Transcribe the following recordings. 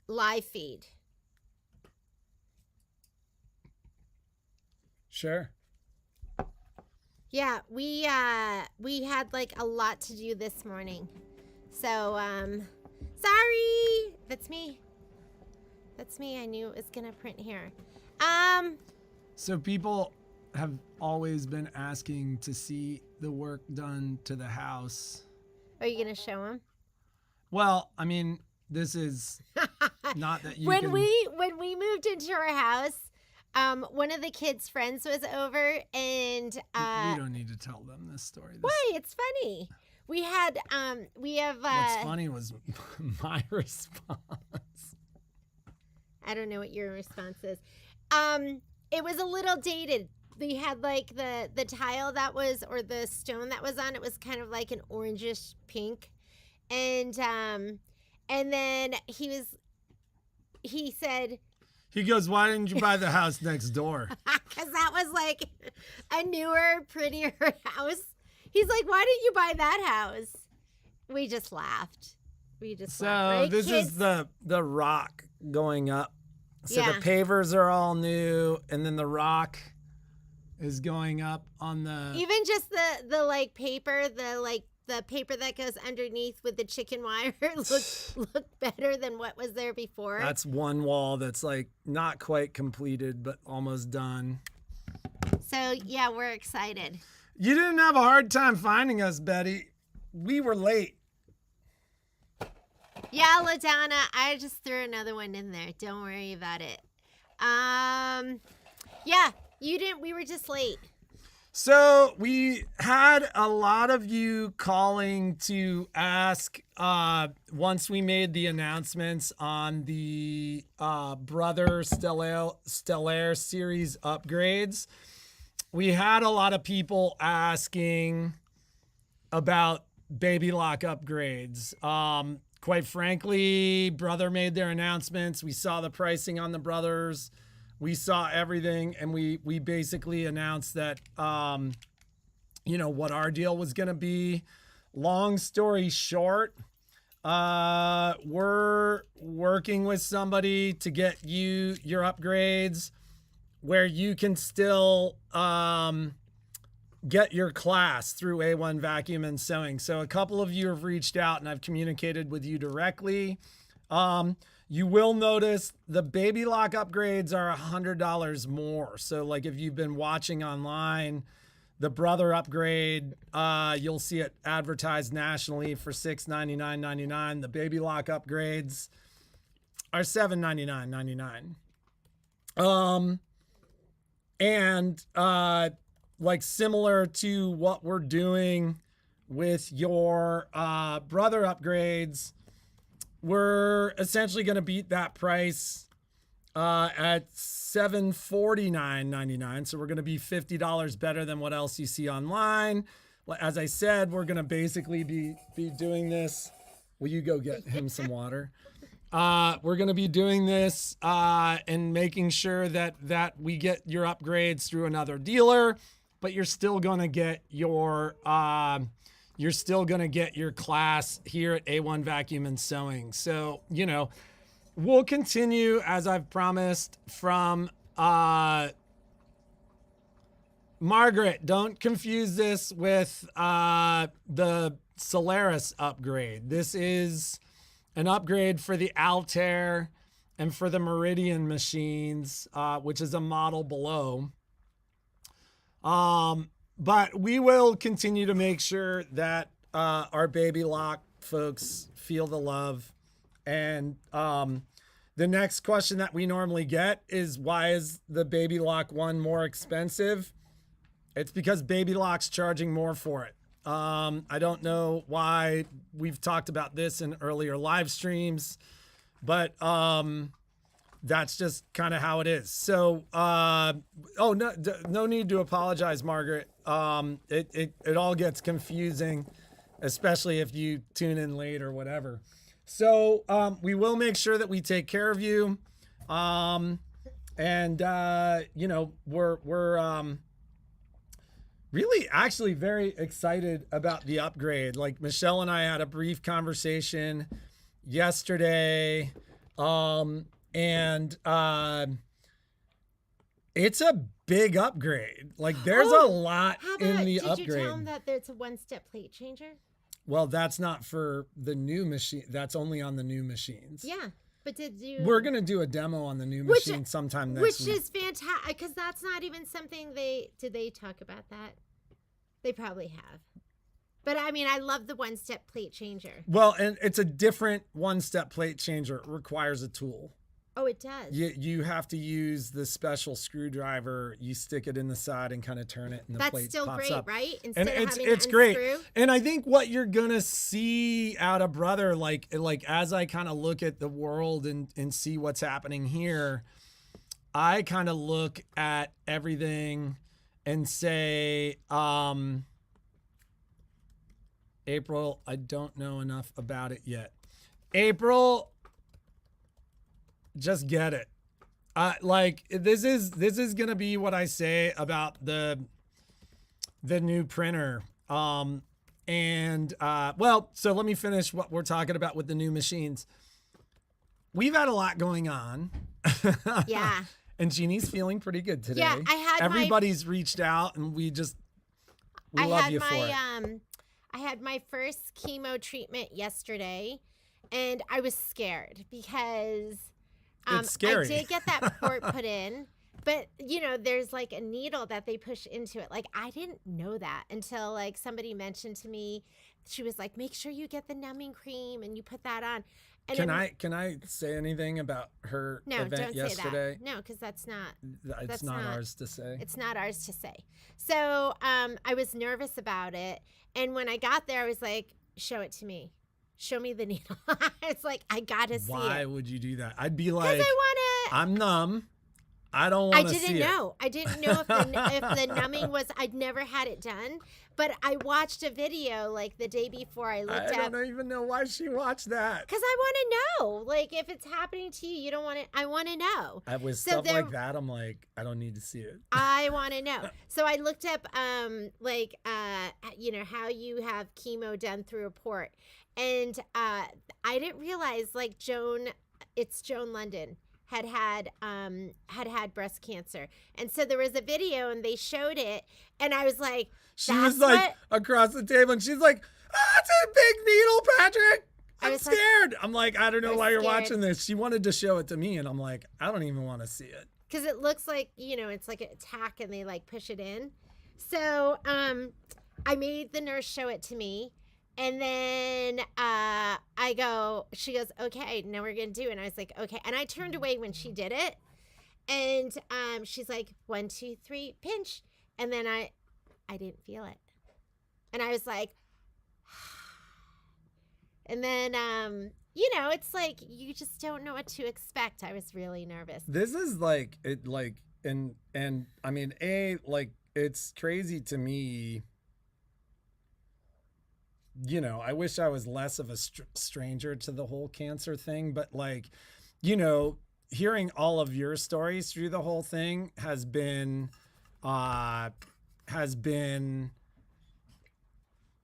live feed. Sure. Yeah, we had like a lot to do this morning. So, sorry. That's me. That's me. I knew it was going to print here. So people have always been asking to see the work done to the house. Are you going to show them? Well, I mean, this is not that you when can... we moved into our house, one of the kids' friends was over, and we don't need to tell them this story. Why? It's funny. We have What's funny was my response. I don't know what your response is. It was a little dated. They had like the tile that was, or the stone that was on it was kind of like an orangish pink, and then he said, he goes, why didn't you buy the house next door? Because that was like a newer, prettier house. He's like, why didn't you buy that house? We just laughed. So right, this kids? is the rock going up. So Yeah. the pavers are all new, and then the rock is going up on the... Even just the like paper, the paper that goes underneath with the chicken wire looked better than what was there before. That's one wall that's like not quite completed, but almost done. So yeah, we're excited. You didn't have a hard time finding us, Betty. We were late. Yeah, LaDonna, I just threw another one in there. Don't worry about it. Yeah, you didn't. We were just late. So we had a lot of you calling to ask, once we made the announcements on the Brother Stellaire series upgrades, we had a lot of people asking about baby lock upgrades. Quite frankly, Brother made their announcements. We saw the pricing on the Brothers. We saw everything, and we basically announced that, what our deal was going to be. Long story short, we're working with somebody to get you your upgrades where you can still get your class through A1 Vacuum and Sewing. So a couple of you have reached out, and I've communicated with you directly. You will notice the baby lock upgrades are $100 more. So like if you've been watching online, the Brother upgrade, you'll see it advertised nationally for $699.99. The baby lock upgrades are $799.99. And like similar to what we're doing with your Brother upgrades, we're essentially going to beat that price at $749.99. So we're going to be $50 better than what else you see online. As I said, we're going to basically be doing this. Will you go get him some water? We're going to be doing this and making sure that we get your upgrades through another dealer, but you're still going to get your class here at A1 Vacuum and Sewing. So, we'll continue, as I've promised, from Margaret. Don't confuse this with the Solaris upgrade. This is an upgrade for the Altair and for the Meridian machines, which is a model below. But we will continue to make sure that our baby lock folks feel the love. And the next question that we normally get is, why is the baby lock one more expensive? It's because baby lock's charging more for it. I don't know why. We've talked about this in earlier live streams, but that's just kind of how it is. So, no need to apologize, Margaret. It all gets confusing, especially if you tune in late or whatever. So, we will make sure that we take care of you. We're really actually very excited about the upgrade. Like Michelle and I had a brief conversation yesterday. And it's a big upgrade. Like there's a lot in the upgrade. Did you tell them that there's a one-step plate changer? Well, that's not for the new machine. That's only on the new machines. Yeah. But did you? We're going to do a demo on the new machine sometime next week. Which is fantastic, because that's not even something did they talk about that? They probably have. But I mean, I love the one-step plate changer. Well, and it's a different one-step plate changer. It requires a tool. Oh, it does. You have to use the special screwdriver. You stick it in the side and kind of turn it, and the plate pops up. That's still great, right? Instead of having it's great. And I think what you're gonna see out of Brother, like as I kind of look at the world and see what's happening here, I kind of look at everything and say, April, I don't know enough about it yet. April, just get it. Like this is gonna be what I say about the new printer. Well, so let me finish what we're talking about with the new machines. We've had a lot going on. Yeah. And Jeannie's feeling pretty good today. Yeah, everybody's reached out, and we love you for it. I had my first chemo treatment yesterday, and I was scared because it's scary. I did get that port put in, but there's like a needle that they push into it. Like I didn't know that until like somebody mentioned to me. She was like, "Make sure you get the numbing cream and you put that on." And can I say anything about her event yesterday? Say that. No, because that's not. It's not ours to say. It's not ours to say. So I was nervous about it, and when I got there, I was like, "Show it to me. Show me the needle." It's like I gotta see it. Why would you do that? I'd be like, because I want to. I'm numb. I don't want to see it. I didn't know. I didn't know if the numbing was. I'd never had it done, but I watched a video like the day before. I don't even know why she watched that. Because I want to know, like, if it's happening to you, you don't want it. I want to know. With stuff like that, I'm like, I don't need to see it. I want to know. So I looked up, how you have chemo done through a port, and I didn't realize like Joan London had breast cancer, and so there was a video and they showed it, and I was like, she was like across the table, and she's like, "It's a big needle, Patrick. I'm scared." I'm like, I don't know why you're watching this. She wanted to show it to me, and I'm like, I don't even want to see it because it looks like it's like an attack, and they like push it in. So I made the nurse show it to me. And then she goes, "Okay, now we're going to do it." And I was like, "Okay." And I turned away when she did it. And she's like, 1, 2, 3, pinch. And then I didn't feel it. And I was like, and then, it's like, you just don't know what to expect. I was really nervous. This is like, and I mean, it's crazy to me. I wish I was less of a stranger to the whole cancer thing, but hearing all of your stories through the whole thing has been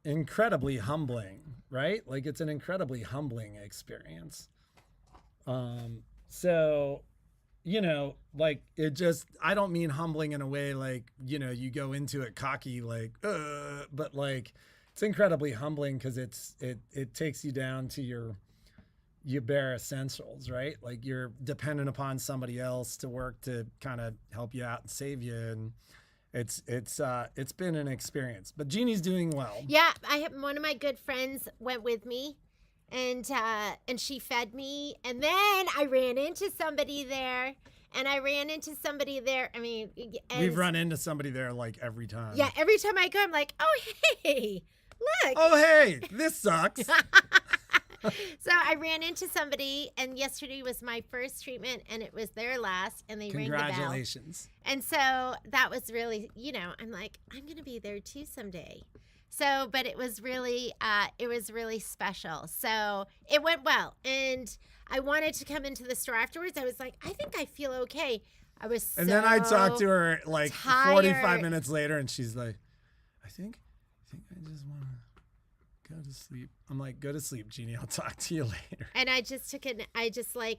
incredibly humbling, right? Like it's an incredibly humbling experience. So, like it just, I don't mean humbling in a way like, you go into it cocky, like, but like, it's incredibly humbling because it takes you down to your bare essentials, right? Like you're dependent upon somebody else to work to kind of help you out and save you, and it's been an experience. But Jeannie's doing well. Yeah, I have one of my good friends went with me, and she fed me, and then I ran into somebody there. I mean, we've run into somebody there like every time. Yeah, every time I go, I'm like, "Oh hey. Look." Oh, hey, this sucks. So I ran into somebody, and yesterday was my first treatment, and it was their last, and they rang the bell. Congratulations. And so that was really, I'm like, I'm going to be there too someday. So, but it was really special. So it went well. And I wanted to come into the store afterwards. I was like, I think I feel okay. I was so And then I talked to her like tired. 45 minutes later, and she's like, I think I just want to Go to sleep. I'm like, go to sleep, Jeannie. I'll talk to you later. And I just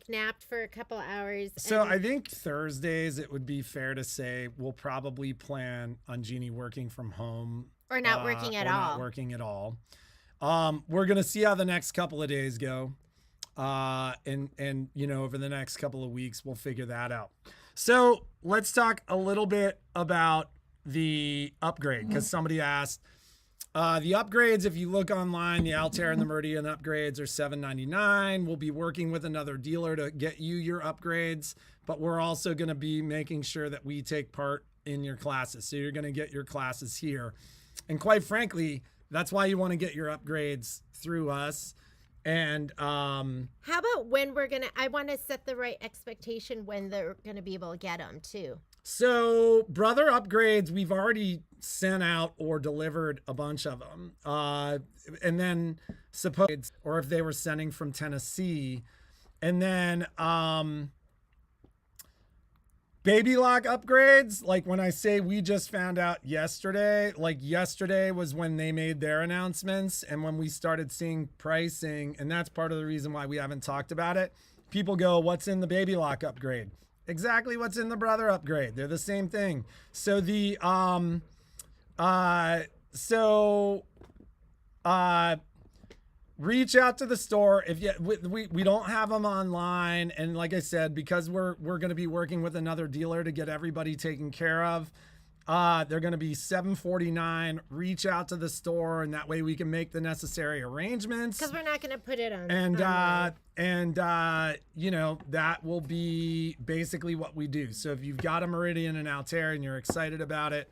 napped for a couple hours. So I think Thursdays, it would be fair to say we'll probably plan on Jeannie working from home. Or not working at all. Not working at all. We're going to see how the next couple of days go. And you know, over the next couple of weeks, we'll figure that out. So let's talk a little bit about the upgrade, because somebody asked. The upgrades, if you look online, the Altair and the Meridian upgrades are $7.99. We'll be working with another dealer to get you your upgrades, but we're also going to be making sure that we take part in your classes. So you're going to get your classes here. And quite frankly, that's why you want to get your upgrades through us. And how about when I want to set the right expectation when they're going to be able to get them too. So brother upgrades, we've already sent out or delivered a bunch of them. And then suppose, or if they were sending from Tennessee, and then baby lock upgrades, like when I say we just found out yesterday, like yesterday was when they made their announcements and when we started seeing pricing, and that's part of the reason why we haven't talked about it. People go, what's in the baby lock upgrade? Exactly what's in the brother upgrade. They're the same thing. So the reach out to the store if you we don't have them online, and like I said, because we're going to be working with another dealer to get everybody taken care of, they're going to be $7.49. Reach out to the store, and that way we can make the necessary arrangements, because we're not going to put it on and you know, that will be basically what we do. So if you've got a Meridian and Altair and you're excited about it,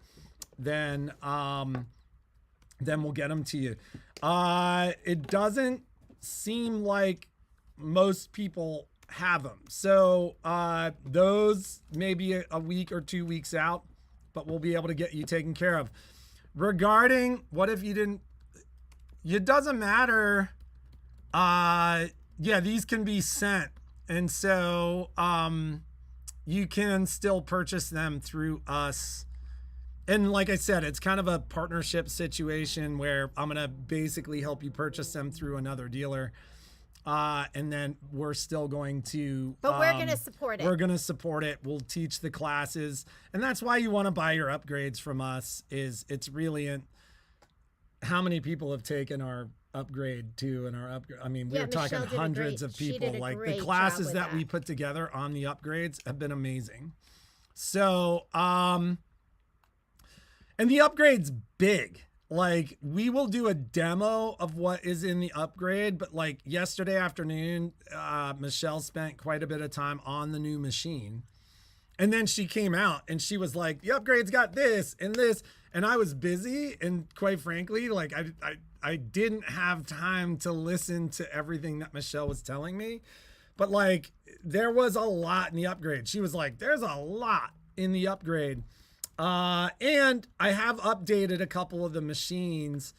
then we'll get them to you. It doesn't seem like most people have them. So those may be a week or 2 weeks out, but we'll be able to get you taken care of. Regarding what if you didn't, it doesn't matter. Yeah, these can be sent. And so you can still purchase them through us. And like I said, it's kind of a partnership situation where I'm going to basically help you purchase them through another dealer. And then we're still going to... But we're going to support it. We're going to support it. We'll teach the classes. And that's why you want to buy your upgrades from us, is it's really... How many people have taken our upgrade too, and our upgrade? I mean, we're talking hundreds of people. Like the classes that we put together on the upgrades have been amazing. So, and the upgrade's big. Like, we will do a demo of what is in the upgrade, but like yesterday afternoon, Michelle spent quite a bit of time on the new machine. And then she came out and she was like, the upgrade's got this and this. And I was busy, and quite frankly, like I didn't have time to listen to everything that Michelle was telling me. But like, there was a lot in the upgrade. She was like, there's a lot in the upgrade. And I have updated a couple of the machines.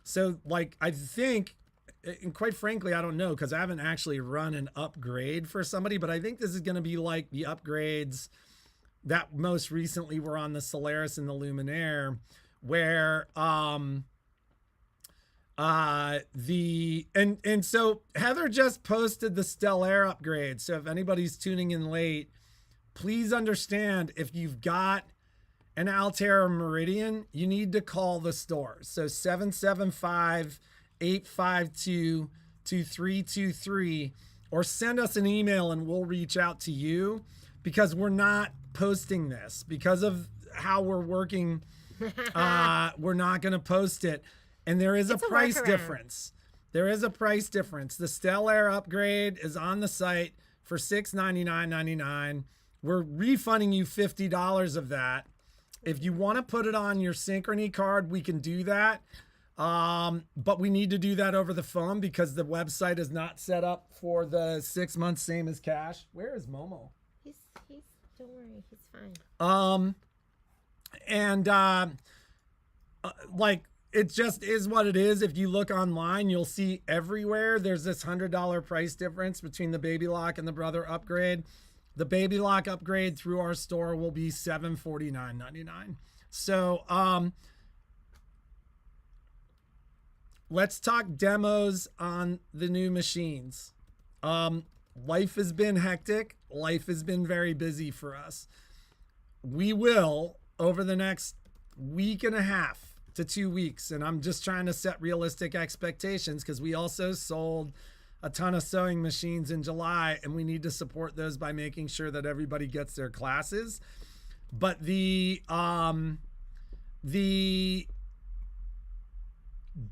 So like, I think, and quite frankly, I don't know, because I haven't actually run an upgrade for somebody, but I think this is going to be like the upgrades that most recently were on the Solaris and the Luminaire, where, so Heather just posted the Stellaire upgrade. So if anybody's tuning in late, please understand, if you've got an Altair or Meridian, you need to call the store. So 775-852-2323, or send us an email and we'll reach out to you, because we're not posting this because of how we're working. We're not going to post it. And there is a price difference. There is a price difference. The Stellaire upgrade is on the site for $699.99. We're refunding you $50 of that. If you want to put it on your Synchrony card, we can do that. But we need to do that over the phone because the website is not set up for the 6 months, same as cash. Where is Momo? He's don't worry, he's fine. Like, it just is what it is. If you look online, you'll see everywhere there's this $100 price difference between the Baby Lock and the Brother upgrade. The Baby Lock upgrade through our store will be $749.99. So, let's talk demos on the new machines. Life has been hectic. Life has been very busy for us. We will, over the next week and a half to 2 weeks, and I'm just trying to set realistic expectations because we also sold a ton of sewing machines in July, and we need to support those by making sure that everybody gets their classes. But the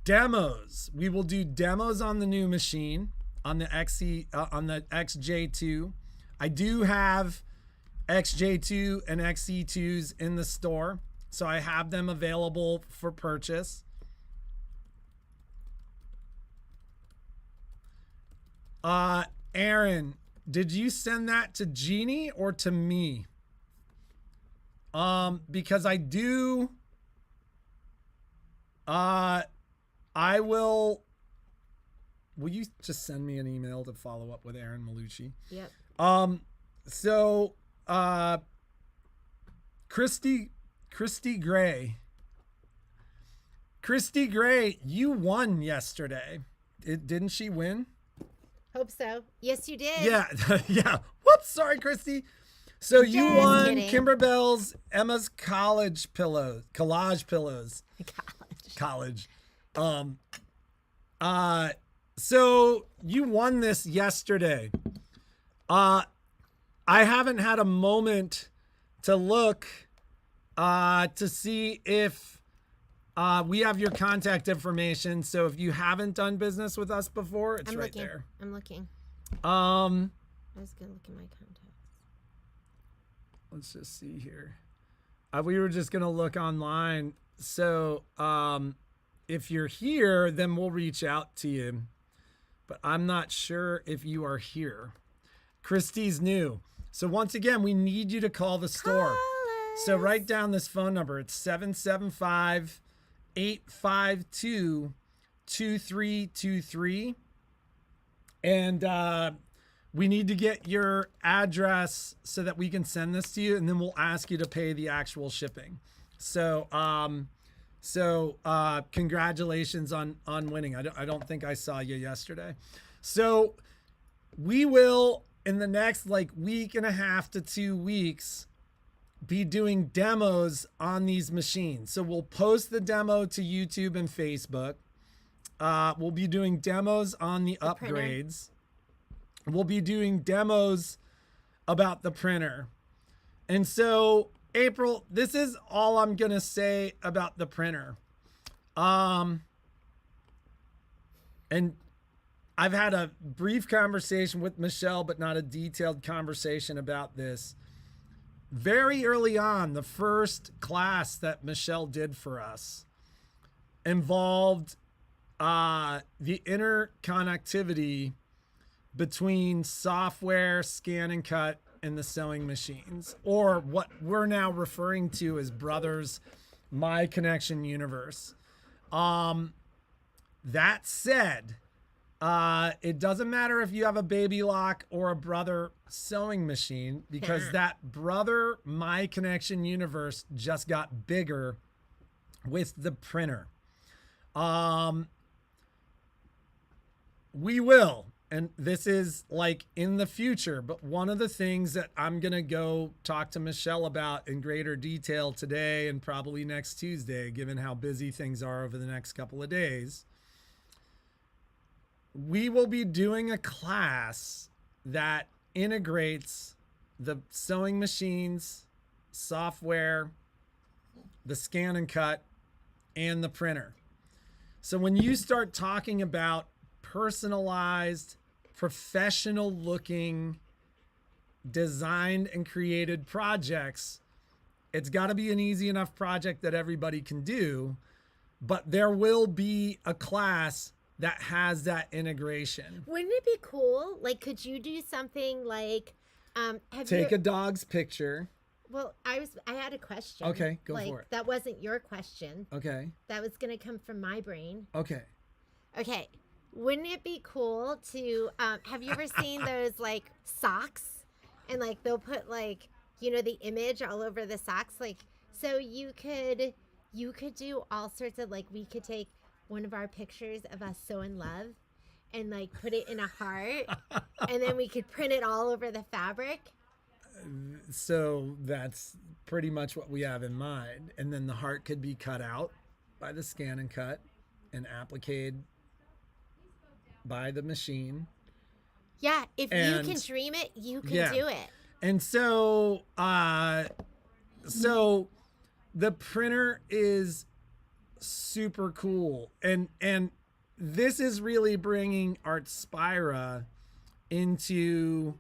demos, we will do demos on the new machine, on the on the XJ2. I do have XJ2 and XE2s in the store, so I have them available for purchase. Aaron, did you send that to Jeannie or to me? Because I do, I will you just send me an email to follow up with Aaron Malucci? Yep. So, Christy Gray, you won yesterday. Didn't she win? Hope so. Yes, you did. Yeah. Yeah. Whoops. Sorry, Christy. So you Just won kidding. Kimber Bell's Emma's collage pillows. College. So you won this yesterday. I haven't had a moment to look to see if we have your contact information. So if you haven't done business with us before, it's right there. I'm looking. I was gonna look at my contacts. Let's just see here. We were just gonna look online. So if you're here, then we'll reach out to you. But I'm not sure if you are here. Christy's new. So once again, we need you to call the store. So write down this phone number. It's 775-852-2323. And we need to get your address so that we can send this to you, and then we'll ask you to pay the actual shipping. So congratulations on winning. I don't think I saw you yesterday. So we will, in the next week and a half to 2 weeks, be doing demos on these machines. So we'll post the demo to YouTube and Facebook. We'll be doing demos on the upgrades. Printer. We'll be doing demos about the printer. And so, April, this is all I'm going to say about the printer. And I've had a brief conversation with Michelle, but not a detailed conversation about this. Very early on, the first class that Michelle did for us involved the interconnectivity between software, scan and cut, and the sewing machines, or what we're now referring to as Brothers My Connection Universe. That said, it doesn't matter if you have a Baby Lock or a Brother sewing machine, because that Brother My Connection Universe just got bigger with the printer. We will, and this is in the future, but one of the things that I'm going to go talk to Michelle about in greater detail today and probably next Tuesday, given how busy things are over the next couple of days, we will be doing a class that integrates the sewing machines, software, the scan and cut, and the printer. So when you start talking about personalized, professional looking, designed and created projects, it's got to be an easy enough project that everybody can do, but there will be a class that has that integration. Wouldn't it be cool? Could you do something take a dog's picture? Well, I had a question. Okay, go for it. That wasn't your question. Okay. That was going to come from my brain. Okay. Wouldn't it be cool to have you ever seen those socks, and they'll put the image all over the socks, so you could do all sorts of we could take one of our pictures of us so in love and like put it in a heart and then we could print it all over the fabric? So that's pretty much what we have in mind. And then the heart could be cut out by the scan and cut and appliqued by the machine. Yeah, if And you can dream it, you can yeah. do it. And so so the printer is super cool. And this is really bringing Artspira into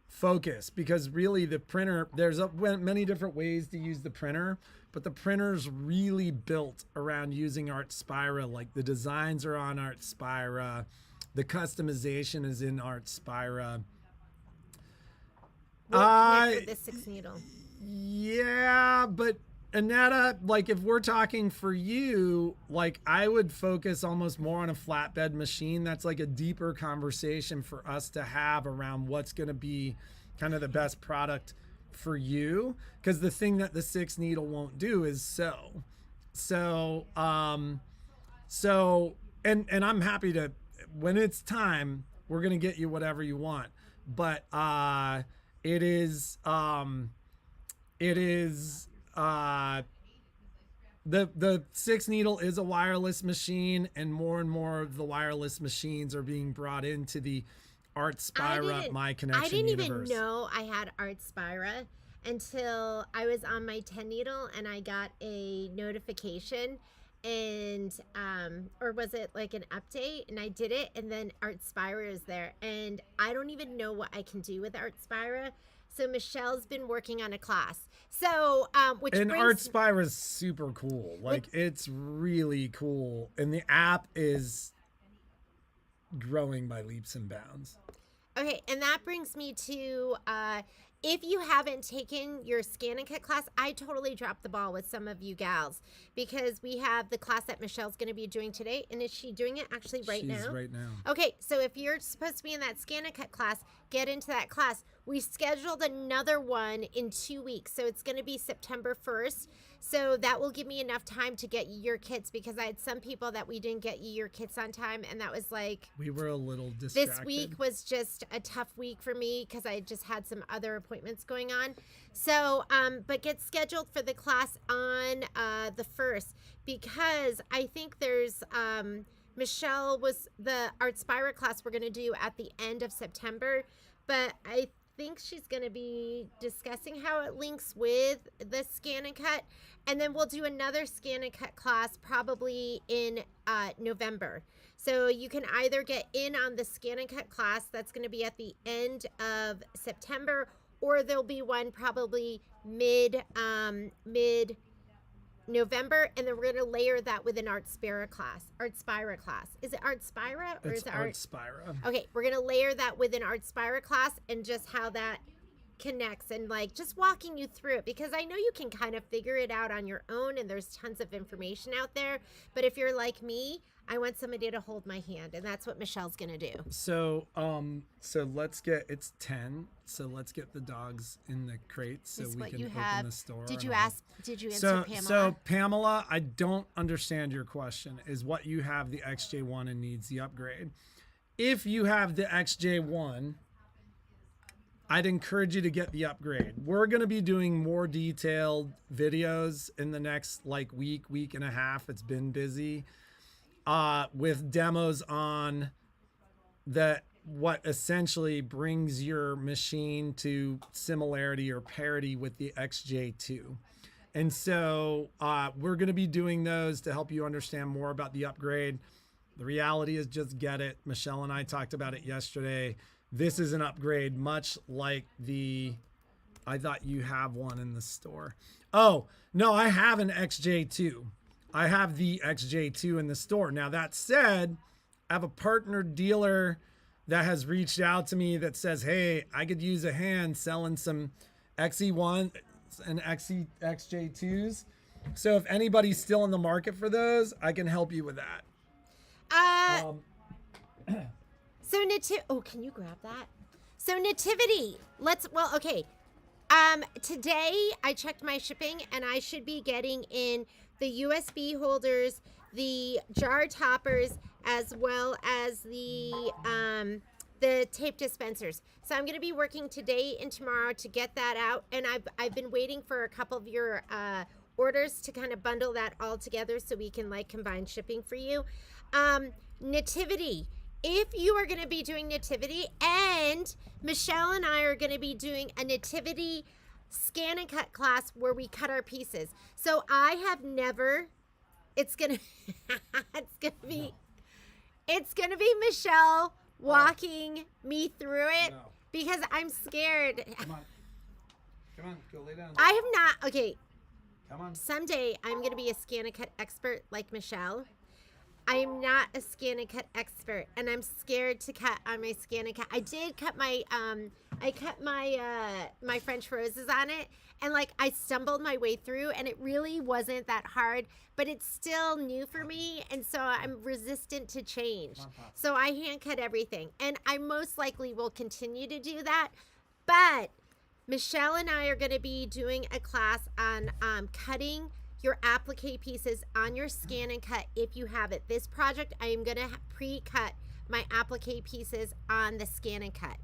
focus, because really the printer, there's many different ways to use the printer, but the printer's really built around using Artspira. Like the designs are on Artspira, the customization is in Artspira. With the 6 needle. Yeah, but Annetta, like if we're talking for you, like I would focus almost more on a flatbed machine. That's like a deeper conversation for us to have around what's going to be kind of the best product for you. Because the thing that the 6 needle won't do is sew. And I'm happy to, when it's time, we're going to get you whatever you want. But the 6 needle is a wireless machine, and more of the wireless machines are being brought into the Artspira My Connection I didn't universe. even know I had Artspira until I was on my 10 needle and I got a notification, and or was it like an update, and I did it, and then Artspira is there, and I don't even know what I can do with Artspira. So Michelle's been working on a class. So Artspira is super cool. Like it's really cool, and the app is growing by leaps and bounds. Okay, and that brings me to if you haven't taken your scan and cut class, I totally dropped the ball with some of you gals, because we have the class that Michelle's going to be doing today. And is she doing it actually right now? She's right now. Okay, so if you're supposed to be in that scan and cut class, get into that class. We scheduled another one in 2 weeks, so it's going to be September 1st. So that will give me enough time to get you your kits, because I had some people that we didn't get you your kits on time, and that was like, we were a little distracted. This week was just a tough week for me because I just had some other appointments going on. So, but get scheduled for the class on the 1st, because I think there's Michelle was the Artspira class we're going to do at the end of September, but I think she's going to be discussing how it links with the scan and cut, and then we'll do another scan and cut class probably in November. So you can either get in on the scan and cut class that's going to be at the end of September, or there'll be one probably mid November, and then we're going to layer that with an Artspira class. Is it Artspira or is it Artspira? Okay, we're going to layer that with an Artspira class, and just how that connects, and like just walking you through it, because I know you can kind of figure it out on your own, and there's tons of information out there. But if you're like me, I want somebody to hold my hand, and that's what Michelle's going to do. So let's get, it's 10. So let's get the dogs in the crates so we can open the store. Did you answer Pamela? So Pamela, I don't understand your question. Is what you have the XJ1 and needs the upgrade. If you have the XJ1, I'd encourage you to get the upgrade. We're going to be doing more detailed videos in the next like week and a half. It's been busy with demos on what essentially brings your machine to similarity or parity with the XJ2. And so we're going to be doing those to help you understand more about the upgrade. The reality is just get it. Michelle and I talked about it yesterday. This is an upgrade, much like I thought you have one in the store. Oh, no, I have an XJ2. I have the XJ2 in the store. Now, that said, I have a partner dealer that has reached out to me that says, hey, I could use a hand selling some XE1 and XJ2s. So if anybody's still in the market for those, I can help you with that. So can you grab that? So Nativity, okay. Today I checked my shipping, and I should be getting in the USB holders, the jar toppers, as well as the tape dispensers. So I'm going to be working today and tomorrow to get that out. And I've been waiting for a couple of your orders to kind of bundle that all together so we can like combine shipping for you. Nativity. If you are going to be doing nativity, and Michelle and I are going to be doing a nativity scan and cut class where we cut our pieces. So I have never, it's going to, it's going to be Michelle walking me through it because I'm scared. Come on, go lay down. I have not, okay. Come on. Someday I'm going to be a scan and cut expert like Michelle. I am not a scan and cut expert, and I'm scared to cut on my scan and cut. I did cut my my French roses on it, and like I stumbled my way through, and it really wasn't that hard, but it's still new for me, and so I'm resistant to change. So I hand cut everything, and I most likely will continue to do that. But Michelle and I are going to be doing a class on cutting your applique pieces on your scan and cut if you have it. This project, I am going to pre-cut my applique pieces on the scan and cut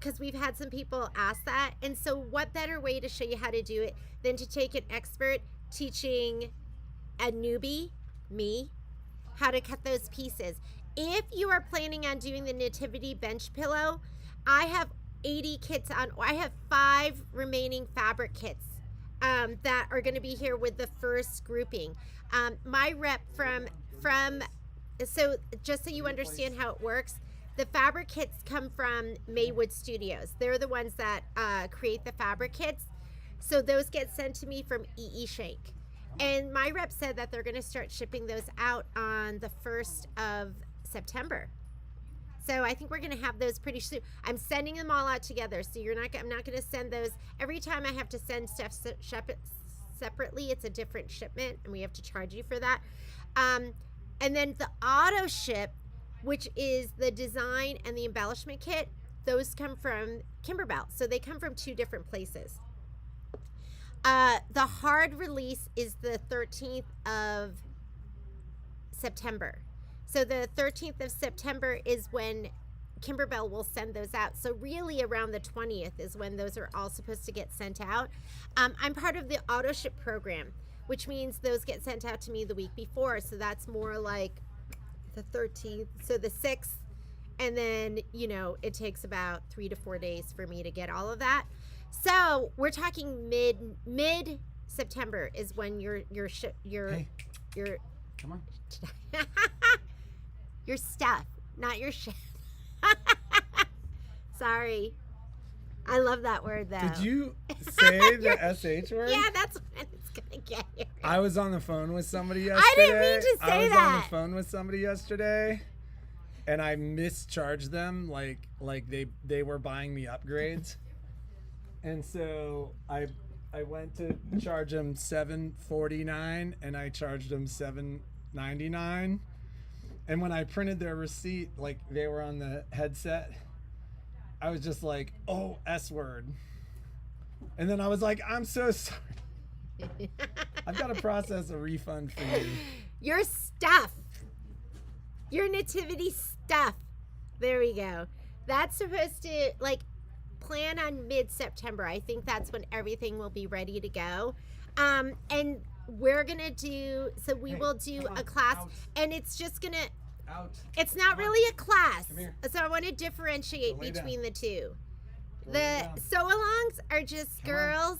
because we've had some people ask that. And so what better way to show you how to do it than to take an expert teaching a newbie, me, how to cut those pieces. If you are planning on doing the nativity bench pillow, I have 80 kits on. I have 5 remaining fabric kits that are going to be here with the first grouping. My rep so just so you understand how it works, the fabric kits come from Maywood Studios. They're the ones that create the fabric kits. So those get sent to me from E.E. Shank. And my rep said that they're going to start shipping those out on the 1st of September. So I think we're going to have those pretty soon. I'm sending them all out together. So I'm not going to send those. Every time I have to send stuff separately, it's a different shipment, and we have to charge you for that. And then the auto ship, which is the design and the embellishment kit, those come from Kimberbell. So they come from 2 different places. The hard release is the 13th of September. So the 13th of September is when Kimberbell will send those out. So really around the 20th is when those are all supposed to get sent out. I'm part of the auto ship program, which means those get sent out to me the week before. So that's more like the 13th, so the 6th. And then, it takes about 3 to 4 days for me to get all of that. So we're talking mid September is when your Come on. your stuff, not your shit. Sorry. I love that word though. Did you say the SH word? Yeah, that's when it's gonna get you. I was on the phone with somebody yesterday. I didn't mean to say I was that. on the phone with somebody yesterday, and I mischarged them like they were buying me upgrades. And so I went to charge them $7.49, and I charged them $7.99. And when I printed their receipt, like they were on the headset, I was just like, "Oh, S word." And then I was like, "I'm so sorry. I've got to process a refund for you." Your stuff. Your nativity stuff. There we go. That's supposed to plan on mid-September. I think that's when everything will be ready to go. And we're gonna do, so we will do a class, and it's just gonna, it's not really a class. So I want to differentiate between the two. The sew-alongs are just girls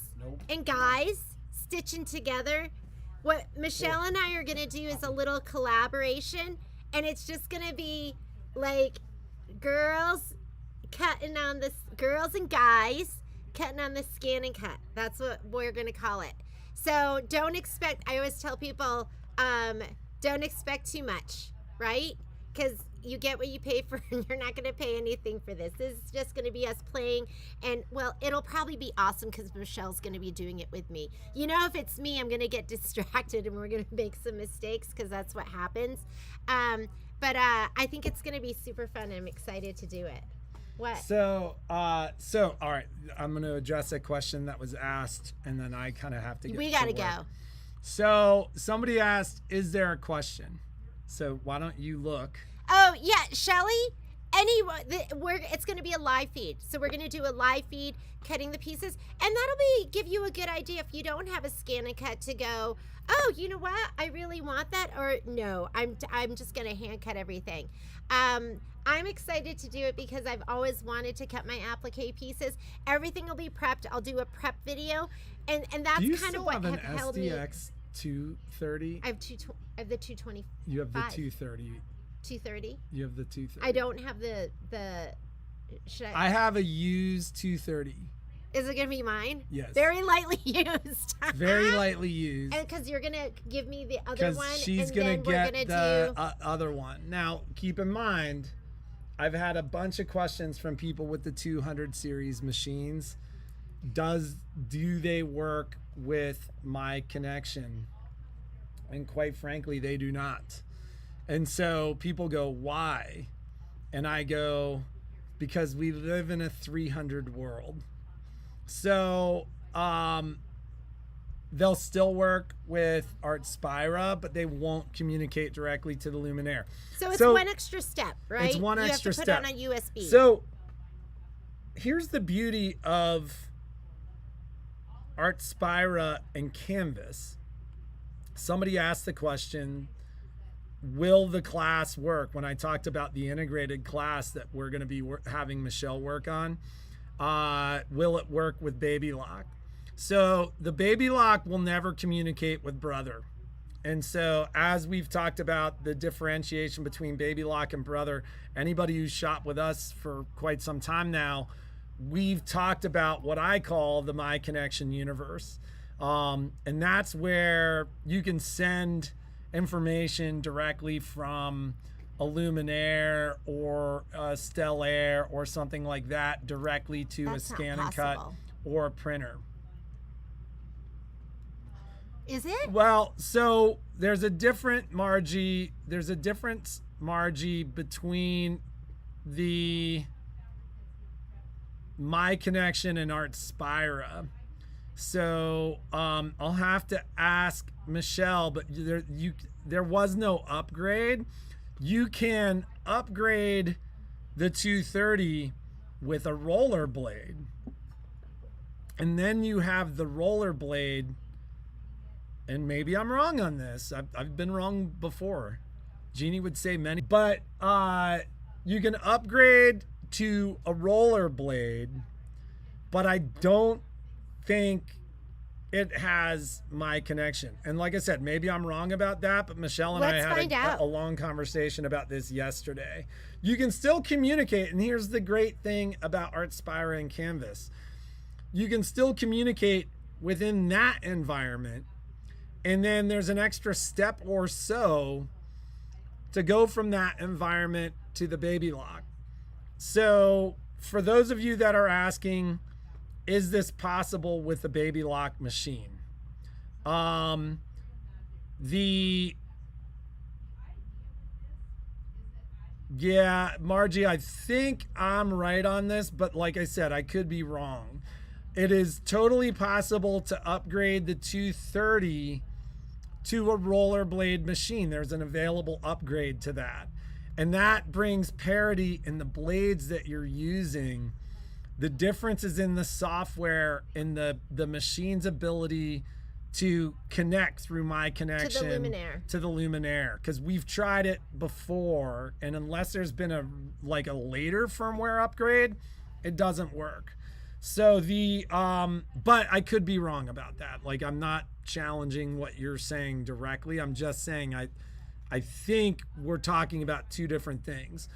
and guys stitching together. What Michelle and I are gonna do is a little collaboration, and it's just gonna be like girls and guys cutting on the scan and cut. That's what we're gonna call it. So don't expect, I always tell people, don't expect too much, right? Because you get what you pay for, and you're not gonna pay anything for this. This is just gonna be us playing, and well, it'll probably be awesome because Michelle's gonna be doing it with me. If it's me, I'm gonna get distracted and we're gonna make some mistakes because that's what happens. But I think it's gonna be super fun. I'm excited to do it. What? So all right, I'm going to address a question that was asked, and then I kind of have to get We got to work. go. So somebody asked, is there a question? So why don't you look? Oh yeah, Shelly. Anyway, it's going to be a live feed, so we're going to do a live feed cutting the pieces, and that'll give you a good idea if you don't have a scan and cut to go. Oh, you know what? I really want that, or no, I'm just going to hand cut everything. I'm excited to do it because I've always wanted to cut my applique pieces. Everything will be prepped. I'll do a prep video, and that's kind of what have held me. SDX 230? I have the 220. You have the 230. 230. You have the 230. I don't have the. Should I have a used 230. Is it gonna be mine? Yes. Very lightly used. Very lightly used. And because you're gonna give me the other one, she's and gonna then get we're the gonna do other one. Now, keep in mind, I've had a bunch of questions from people with the 200 series machines. Do they work with my connection? And quite frankly, they do not. And so people go, why? And I go, because we live in a 300 world. So they'll still work with Art Spira, but they won't communicate directly to the Luminaire. So it's one extra step, right? It's one extra step. You have to put it on a USB. So here's the beauty of Art Spira and Canvas. Somebody asked the question, will the class work? When I talked about the integrated class that we're going to be having Michelle work on, will it work with Baby Lock? So the Baby Lock will never communicate with Brother. And so as we've talked about the differentiation between Baby Lock and Brother, anybody who's shot with us for quite some time now, we've talked about what I call the My Connection universe. And that's where you can send information directly from a Luminaire or a Stellaire or something like that directly to a scan and cut or a printer. Is it? Well, so there's a different margin. There's a difference margin between the My Connection and Art Spira. So I'll have to ask Michelle, but there was no upgrade. You can upgrade the 230 with a roller blade, and then you have the roller blade. And maybe I'm wrong on this. I've been wrong before. Jeannie would say many, but you can upgrade to a roller blade, but I don't think it has My Connection. And like I said, maybe I'm wrong about that, but Michelle and I had a long conversation about this yesterday. You can still communicate, and here's the great thing about Art Spira and Canvas. You can still communicate within that environment, and then there's an extra step or so to go from that environment to the Baby Lock. So for those of you that are asking, is this possible with the Baby Lock machine? Yeah, Margie, I think I'm right on this, but like I said, I could be wrong. It is totally possible to upgrade the 230 to a rollerblade machine. There's an available upgrade to that. And that brings parity in the blades that you're using. The difference is in the software and the machine's ability to connect through My Connection to the Luminaire. Because we've tried it before, and unless there's been a later firmware upgrade, it doesn't work. So but I could be wrong about that. Like, I'm not challenging what you're saying directly. I'm just saying I think we're talking about two different things.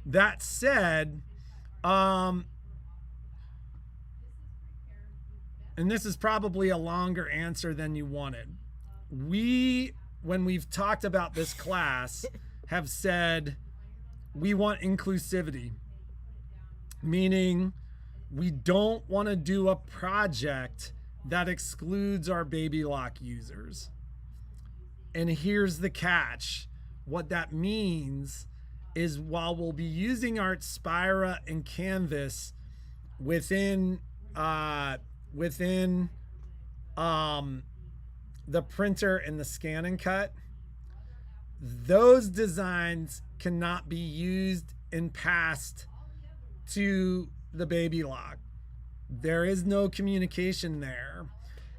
That said, and this is probably a longer answer than you wanted. When we've talked about this class, have said we want inclusivity, meaning we don't want to do a project that excludes our Baby Lock users. And here's the catch. What that means is while we'll be using Art Spira and Canvas within the printer and the scan and cut, those designs cannot be used and passed to the baby lock. There is no communication there.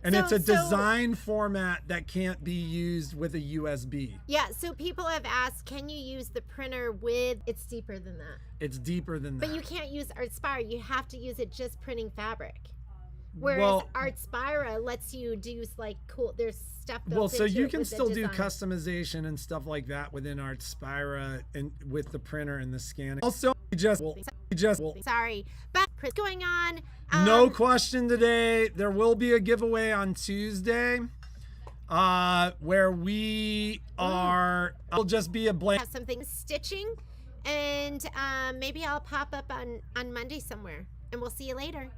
And it's a design format that can't be used with a USB. Yeah, so people have asked, can you use the printer with, it's deeper than that. It's deeper than that. But you can't use Artspire. You have to use it just printing fabric. Whereas Artspira lets you do like cool, there's stuff built well, so into you it can with the still do design. customization and stuff like that within Artspira and with the printer and the scanning. Also, Sorry, but what's going on? No question today. There will be a giveaway on Tuesday, where we are. It'll just be a blank. Have something stitching, and maybe I'll pop up on Monday somewhere, and we'll see you later.